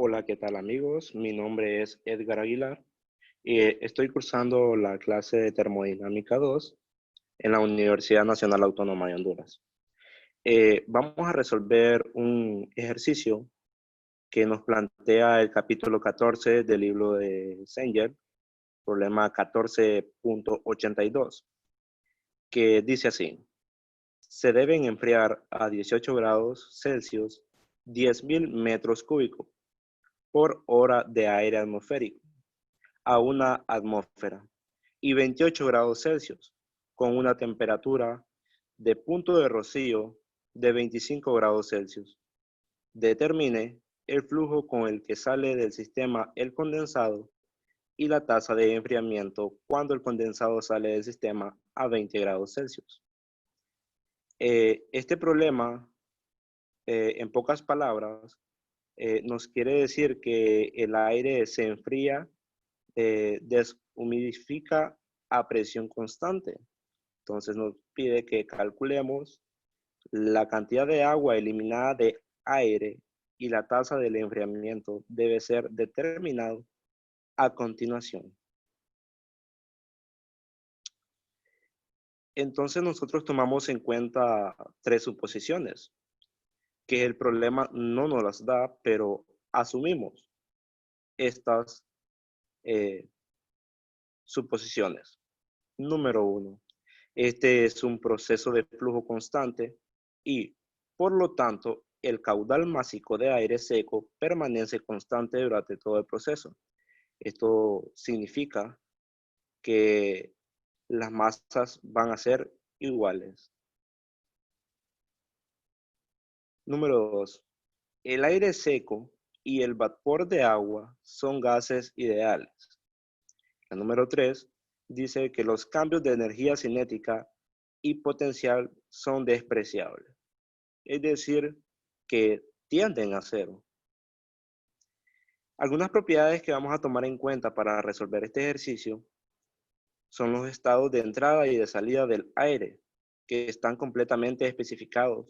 Hola, ¿qué tal amigos? Mi nombre es Edgar Aguilar y estoy cursando la clase de Termodinámica 2 en la Universidad Nacional Autónoma de Honduras. Vamos a resolver un ejercicio que nos plantea el capítulo 14 del libro de Sanger, problema 14.82, que dice así: se deben enfriar a 18 grados Celsius 10.000 metros cúbicos por hora de aire atmosférico a una atmósfera y 28 grados Celsius con una temperatura de punto de rocío de 25 grados Celsius. Determine el flujo con el que sale del sistema el condensado y la tasa de enfriamiento cuando el condensado sale del sistema a 20 grados Celsius. Este problema, en pocas palabras, nos quiere decir que el aire se enfría, deshumidifica a presión constante. Entonces nos pide que calculemos la cantidad de agua eliminada de aire y la tasa del enfriamiento debe ser determinado a continuación. Entonces nosotros tomamos en cuenta tres suposiciones, que el problema no nos las da, pero asumimos estas eh, suposiciones. Número uno, este es un proceso de flujo constante y, por lo tanto, el caudal másico de aire seco permanece constante durante todo el proceso. Esto significa que las masas van a ser iguales. Número 2. El aire seco y el vapor de agua son gases ideales. La número 3 dice que los cambios de energía cinética y potencial son despreciables, es decir, que tienden a cero. Algunas propiedades que vamos a tomar en cuenta para resolver este ejercicio son los estados de entrada y de salida del aire, que están completamente especificados,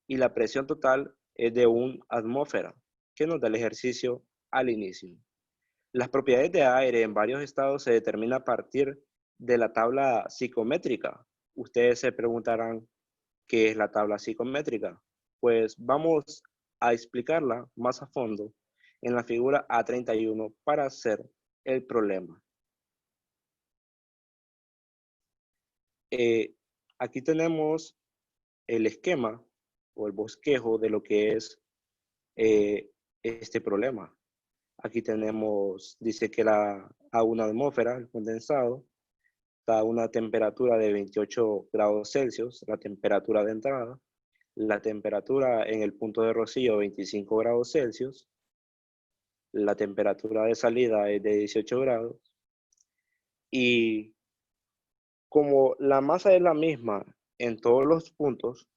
y la presión total es de 1 atmósfera, que nos da el ejercicio al inicio. Las propiedades de aire en varios estados se determinan a partir de la tabla psicométrica. Ustedes se preguntarán, ¿qué es la tabla psicométrica? Pues vamos a explicarla más a fondo en la figura A31 para hacer el problema. Eh, Aquí tenemos el esquema o el bosquejo de lo que es este problema. Aquí tenemos, dice que a una atmósfera, el condensado, está a una temperatura de 28 grados Celsius, la temperatura de entrada, la temperatura en el punto de rocío 25 grados Celsius, la temperatura de salida es de 18 grados y como la masa es la misma en todos los puntos,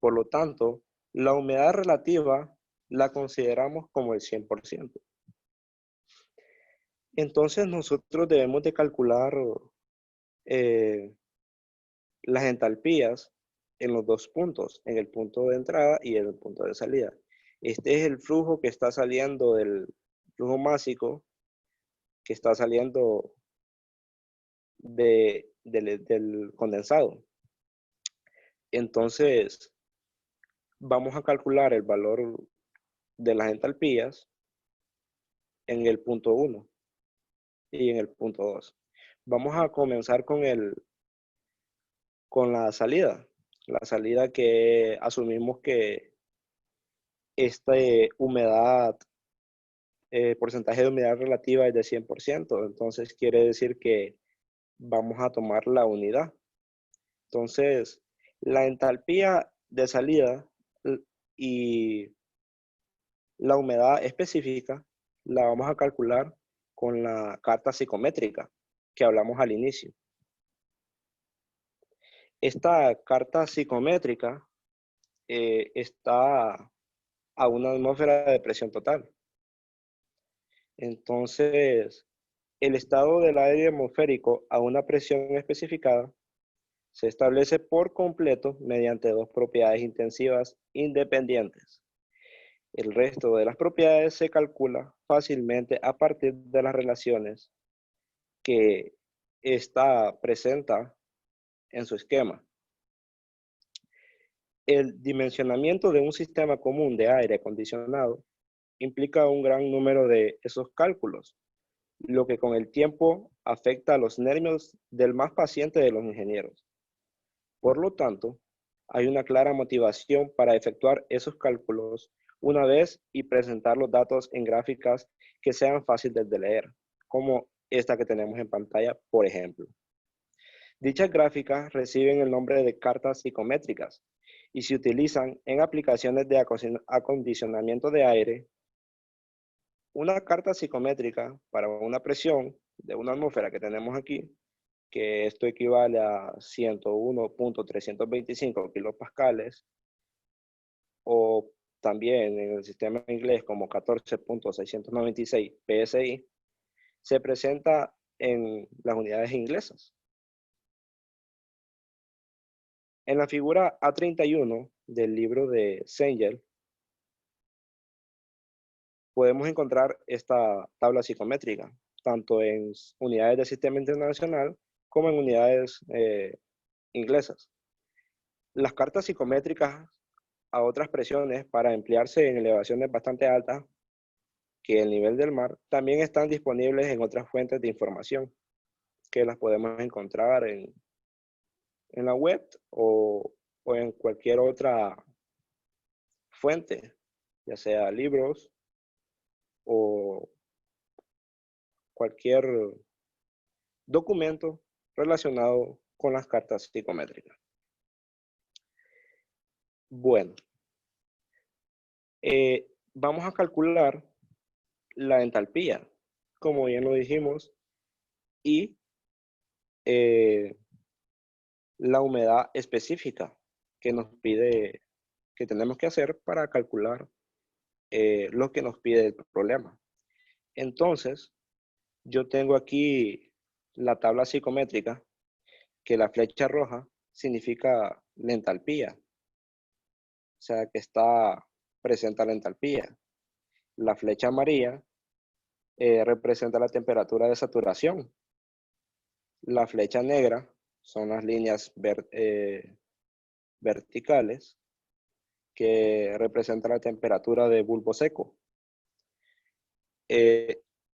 por lo tanto, la humedad relativa la consideramos como el 100%. Entonces nosotros debemos de calcular eh, las entalpías en los dos puntos, en el punto de entrada y en el punto de salida. Este es el flujo que está saliendo del flujo másico, que está saliendo del condensado. Entonces, vamos a calcular el valor de las entalpías en el punto 1 y en el punto 2. Vamos a comenzar con la salida. La salida que asumimos que esta humedad, porcentaje de humedad relativa es de 100%. Entonces quiere decir que vamos a tomar la unidad. Entonces, la entalpía de salida y la humedad específica la vamos a calcular con la carta psicométrica que hablamos al inicio. Esta carta psicométrica está a una atmósfera de presión total. Entonces, el estado del aire atmosférico a una presión especificada se establece por completo mediante dos propiedades intensivas independientes. El resto de las propiedades se calcula fácilmente a partir de las relaciones que está presenta en su esquema. El dimensionamiento de un sistema común de aire acondicionado implica un gran número de esos cálculos, lo que con el tiempo afecta a los nervios del más paciente de los ingenieros. Por lo tanto, hay una clara motivación para efectuar esos cálculos una vez y presentar los datos en gráficas que sean fáciles de leer, como esta que tenemos en pantalla, por ejemplo. Dichas gráficas reciben el nombre de cartas psicométricas y se utilizan en aplicaciones de acondicionamiento de aire. Una carta psicométrica para una presión de una atmósfera que tenemos aquí, que esto equivale a 101.325 kilopascales, o también en el sistema inglés como 14.696 PSI, se presenta en las unidades inglesas. En la figura A31 del libro de Sengel, podemos encontrar esta tabla psicométrica, tanto en unidades del sistema internacional como en unidades inglesas. Las cartas psicométricas a otras presiones para emplearse en elevaciones bastante altas que el nivel del mar también están disponibles en otras fuentes de información que las podemos encontrar en la web o en cualquier otra fuente, ya sea libros o cualquier documento relacionado con las cartas psicométricas. Bueno, vamos a calcular la entalpía, como ya lo dijimos, y la humedad específica que nos pide, que tenemos que hacer para calcular lo que nos pide el problema. Entonces, yo tengo aquí la tabla psicométrica, que la flecha roja significa la entalpía, o sea que está presente la entalpía. La flecha amarilla representa la temperatura de saturación. La flecha negra son las líneas verticales que representan la temperatura de bulbo seco.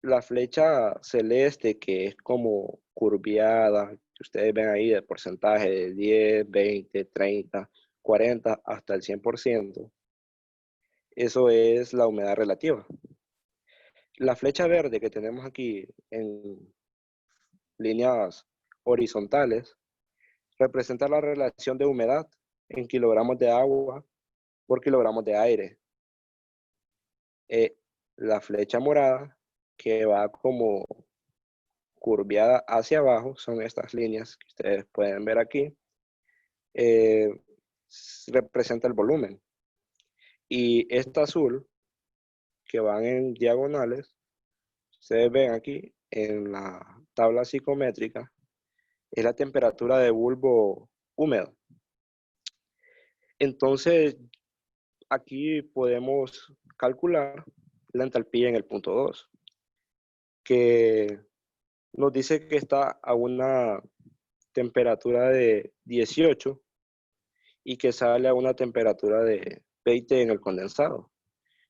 La flecha celeste, que es como curviada, que ustedes ven ahí de porcentaje de 10, 20, 30, 40 hasta el 100%, eso es la humedad relativa. La flecha verde que tenemos aquí en líneas horizontales representa la relación de humedad en kilogramos de agua por kilogramos de aire. La flecha morada, que va como curviada hacia abajo, son estas líneas que ustedes pueden ver aquí, representa el volumen. Y esta azul, que van en diagonales, ustedes ven aquí en la tabla psicométrica, es la temperatura de bulbo húmedo. Entonces, aquí podemos calcular la entalpía en el punto 2, que nos dice que está a una temperatura de 18 y que sale a una temperatura de 20 en el condensado.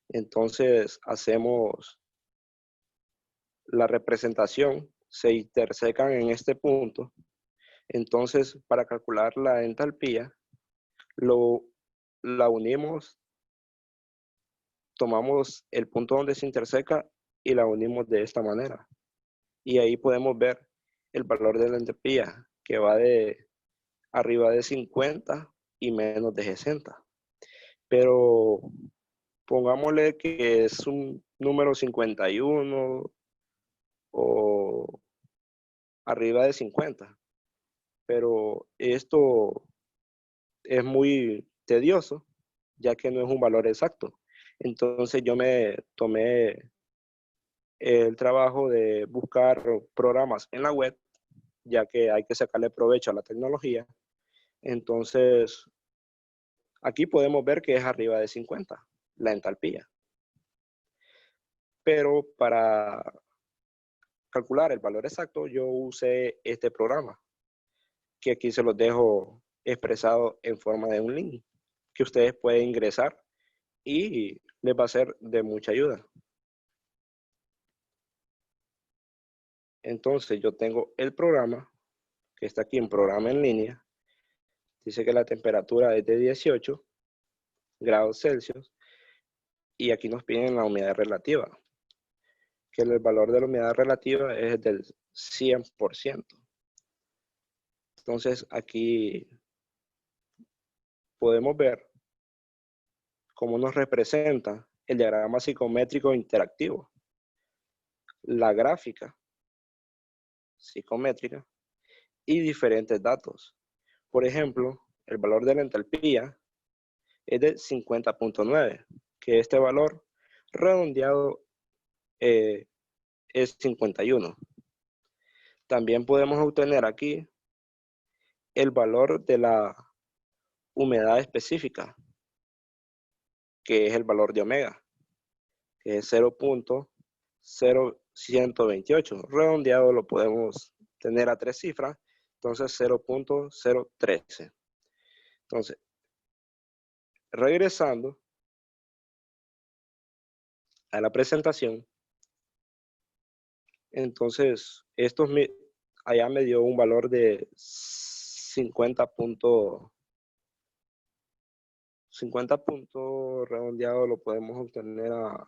Entonces hacemos la representación, se intersecan en este punto. Entonces, para calcular la entalpía, la unimos, tomamos el punto donde se interseca y la unimos de esta manera. Y ahí podemos ver el valor de la entalpía, que va de arriba de 50 y menos de 60. Pero pongámosle que es un número 51 o arriba de 50. Pero esto es muy tedioso, ya que no es un valor exacto. Entonces yo me tomé el trabajo de buscar programas en la web, ya que hay que sacarle provecho a la tecnología. Entonces, aquí podemos ver que es arriba de 50, la entalpía. pero para calcular el valor exacto, yo usé este programa, que aquí se los dejo expresado en forma de un link, que ustedes pueden ingresar y les va a ser de mucha ayuda. Entonces yo tengo el programa, que está aquí en programa en línea. Dice que la temperatura es de 18 grados Celsius y aquí nos piden la humedad relativa, que el valor de la humedad relativa es del 100%. Entonces aquí podemos ver cómo nos representa el diagrama psicométrico interactivo, la gráfica psicométrica y diferentes datos. Por ejemplo, el valor de la entalpía es de 50.9, que este valor redondeado es 51. También podemos obtener aquí el valor de la humedad específica, que es el valor de omega, que es 0.0128. Redondeado lo podemos tener a 3 cifras, entonces 0.013. Entonces, regresando a la presentación, entonces allá me dio un valor de 50 puntos redondeado, lo podemos obtener a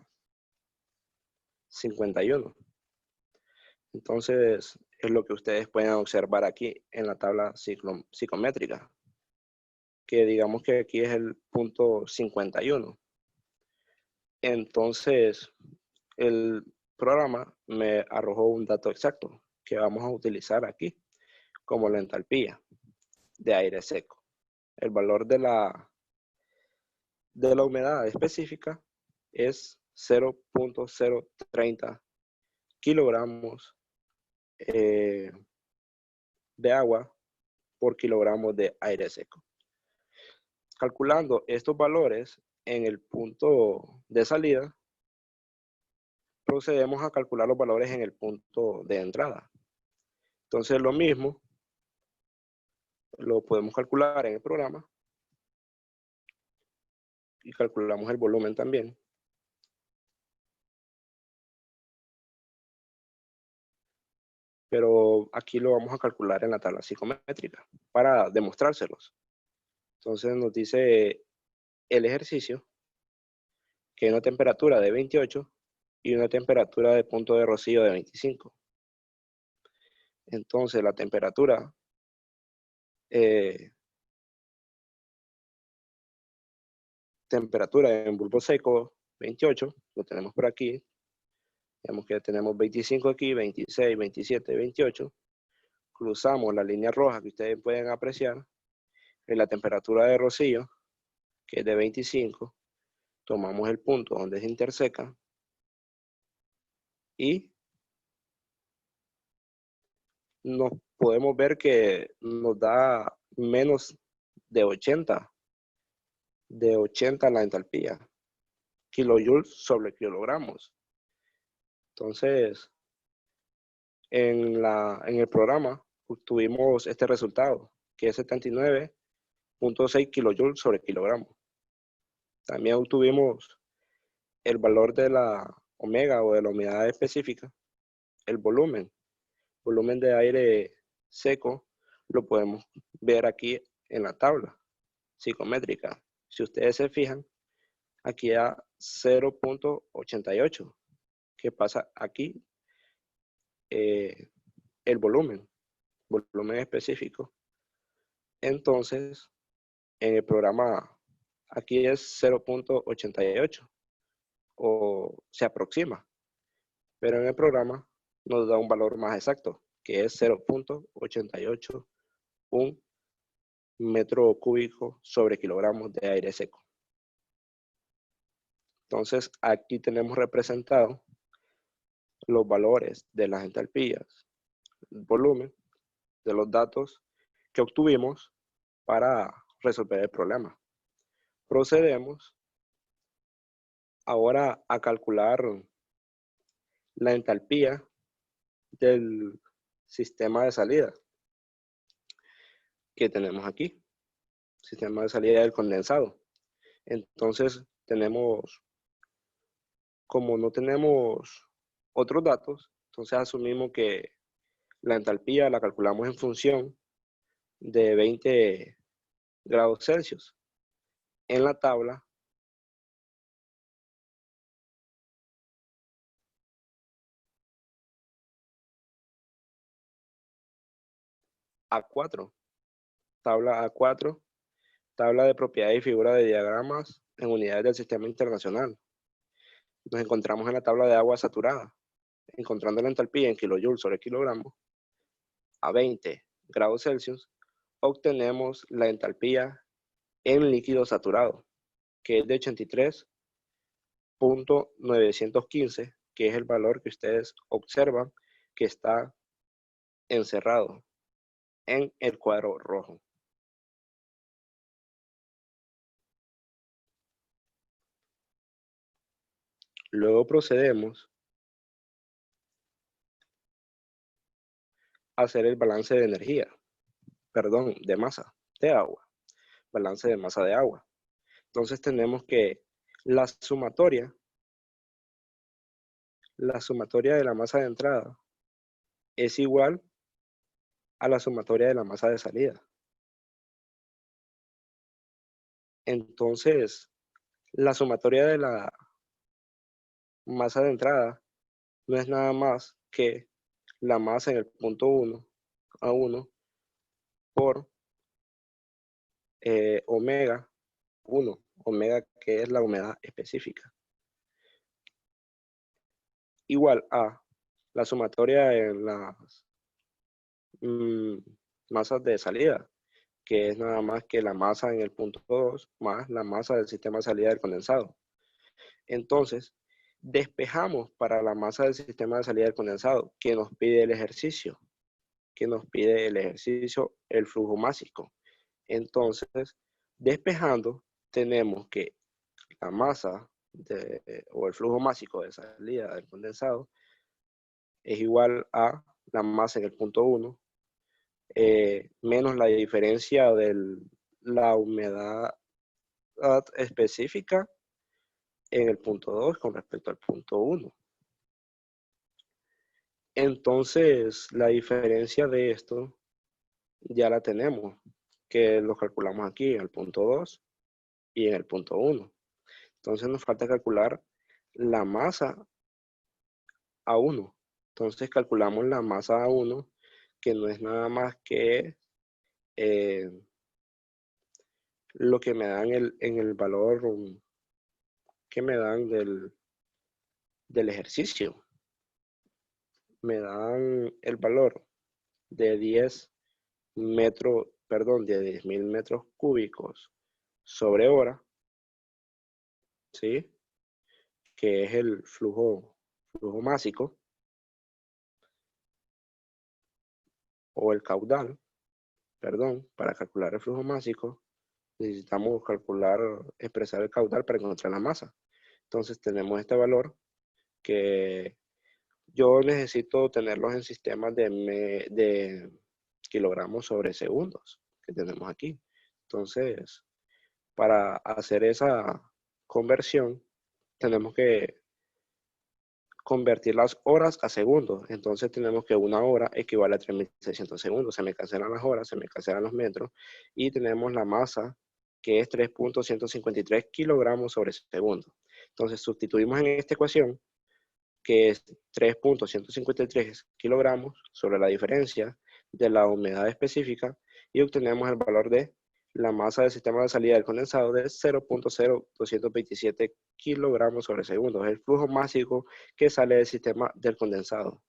51. Entonces, es lo que ustedes pueden observar aquí en la tabla psicométrica, que digamos que aquí es el punto 51. Entonces, el programa me arrojó un dato exacto que vamos a utilizar aquí, como la entalpía de aire seco. El valor de la humedad específica es 0.030 kilogramos de agua por kilogramos de aire seco. Calculando estos valores en el punto de salida, procedemos a calcular los valores en el punto de entrada. Entonces lo mismo lo podemos calcular en el programa y calculamos el volumen también. Pero aquí lo vamos a calcular en la tabla psicométrica para demostrárselos. Entonces nos dice el ejercicio que hay una temperatura de 28 y una temperatura de punto de rocío de 25. Entonces la temperatura en bulbo seco 28, lo tenemos por aquí. Vemos que tenemos 25 aquí, 26, 27, 28. Cruzamos la línea roja que ustedes pueden apreciar en la temperatura de rocío, que es de 25. Tomamos el punto donde se interseca y nos podemos ver que nos da menos de 80 la entalpía, kilojoules sobre kilogramos. Entonces, en el programa obtuvimos este resultado, que es 79.6 kilojoules sobre kilogramo. También obtuvimos el valor de la omega o de la humedad específica, el volumen de aire seco, lo podemos ver aquí en la tabla psicométrica. Si ustedes se fijan, aquí a 0.88, que pasa aquí el volumen específico. Entonces, en el programa aquí es 0.88 o se aproxima, pero en el programa nos da un valor más exacto, que es 0.88 un metro cúbico sobre kilogramos de aire seco. Entonces, aquí tenemos representado los valores de las entalpías, el volumen de los datos que obtuvimos para resolver el problema. Procedemos ahora a calcular la entalpía del sistema de salida que tenemos aquí, sistema de salida del condensado. Entonces tenemos, como no tenemos otros datos, entonces asumimos que la entalpía la calculamos en función de 20 grados Celsius. En la tabla A4, tabla A4, tabla de propiedades y figura de diagramas en unidades del sistema internacional. Nos encontramos en la tabla de agua saturada, encontrando la entalpía en kilojoules sobre kilogramo a 20 grados Celsius, obtenemos la entalpía en líquido saturado, que es de 83.915, que es el valor que ustedes observan que está encerrado en el cuadro rojo. Luego procedemos a hacer el balance de energía, perdón, de masa de agua, balance de masa de agua. Entonces tenemos que la sumatoria de la masa de entrada es igual a la sumatoria de la masa de salida. Entonces, la sumatoria de la masa de entrada no es nada más que la masa en el punto 1 a 1 por omega 1, omega que es la humedad específica, igual a la sumatoria en las masas de salida, que es nada más que la masa en el punto 2 más la masa del sistema de salida del condensado. Entonces, despejamos para la masa del sistema de salida del condensado, que nos pide el ejercicio, el flujo másico. Entonces, despejando, tenemos que la masa o el flujo másico de salida del condensado es igual a la masa en el punto 1 menos la diferencia de la humedad específica en el punto 2 con respecto al punto 1. Entonces, la diferencia de esto ya la tenemos, que lo calculamos aquí en el punto 2 y en el punto 1. Entonces, nos falta calcular la masa a 1. Entonces, calculamos la masa a 1, que no es nada más que lo que me dan en el valor que me dan del ejercicio. Me dan el valor de 10.000 metros cúbicos sobre hora, ¿sí? Que es el flujo másico o el caudal, perdón, para calcular el flujo másico necesitamos expresar el caudal para encontrar la masa. Entonces tenemos este valor que yo necesito tenerlos en sistemas de kilogramos sobre segundos que tenemos aquí. Entonces, para hacer esa conversión, tenemos que convertir las horas a segundos. Entonces tenemos que una hora equivale a 3.600 segundos. Se me cancelan las horas, se me cancelan los metros y tenemos la masa que es 3.153 kilogramos sobre segundo. Entonces sustituimos en esta ecuación que es 3.153 kilogramos sobre la diferencia de la humedad específica y obtenemos el valor de la masa del sistema de salida del condensado de 0.0227 kilogramos sobre segundo. Es el flujo másico que sale del sistema del condensado.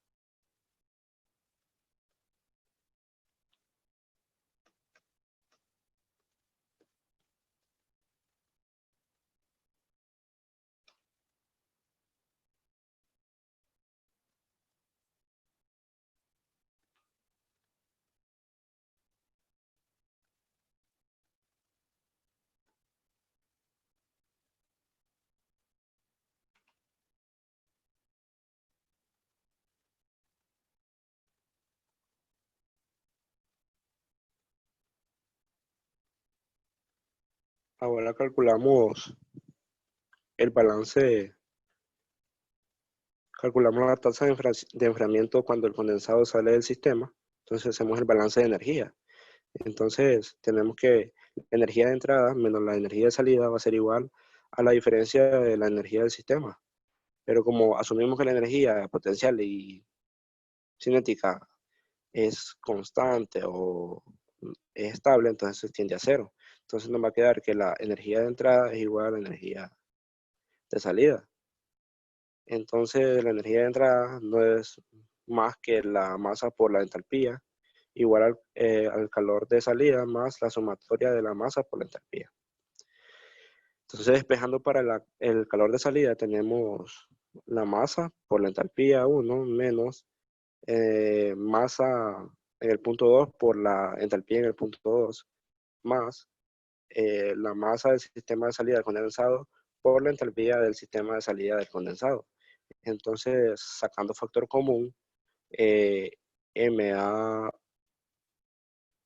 Ahora calculamos el balance, calculamos la tasa de enfriamiento cuando el condensado sale del sistema. Entonces hacemos el balance de energía. Entonces tenemos que la energía de entrada menos la energía de salida va a ser igual a la diferencia de la energía del sistema. Pero como asumimos que la energía potencial y cinética es constante o es estable, entonces tiende a cero. Entonces nos va a quedar que la energía de entrada es igual a la energía de salida. Entonces la energía de entrada no es más que la masa por la entalpía, igual al calor de salida más la sumatoria de la masa por la entalpía. Entonces despejando para el calor de salida tenemos la masa por la entalpía 1 menos masa en el punto 2 por la entalpía en el punto 2 más la masa del sistema de salida del condensado por la entalpía del sistema de salida del condensado. Entonces, sacando factor común, eh, MA,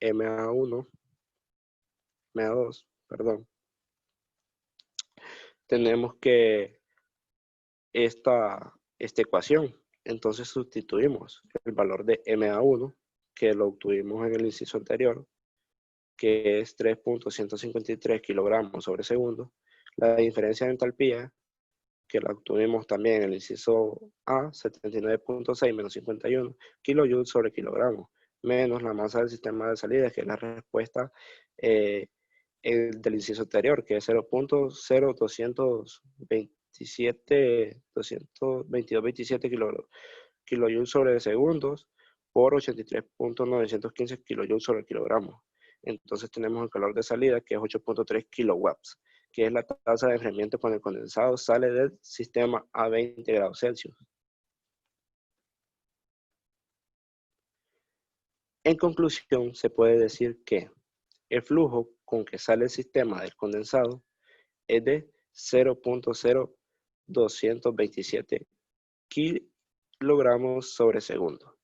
MA1, MA2, perdón, tenemos que esta ecuación. Entonces sustituimos el valor de MA1, que lo obtuvimos en el inciso anterior, que es 3.153 kilogramos sobre segundo. La diferencia de entalpía, que la obtuvimos también en el inciso A, 79.6 menos 51 kilojoules sobre kilogramo, menos la masa del sistema de salida, que es la respuesta del inciso anterior, que es 0.0227 kilojoules sobre segundos por 83.915 kilojoules sobre kilogramo. Entonces tenemos el calor de salida, que es 8.3 kilowatts, que es la tasa de enfriamiento cuando el condensado sale del sistema a 20 grados Celsius. En conclusión, se puede decir que el flujo con que sale el sistema del condensado es de 0.0227 kilogramos sobre segundo.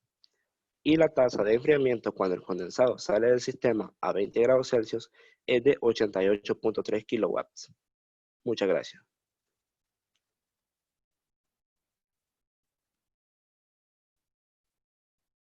Y la tasa de enfriamiento cuando el condensado sale del sistema a 20 grados Celsius es de 88.3 kilowatts. Muchas gracias.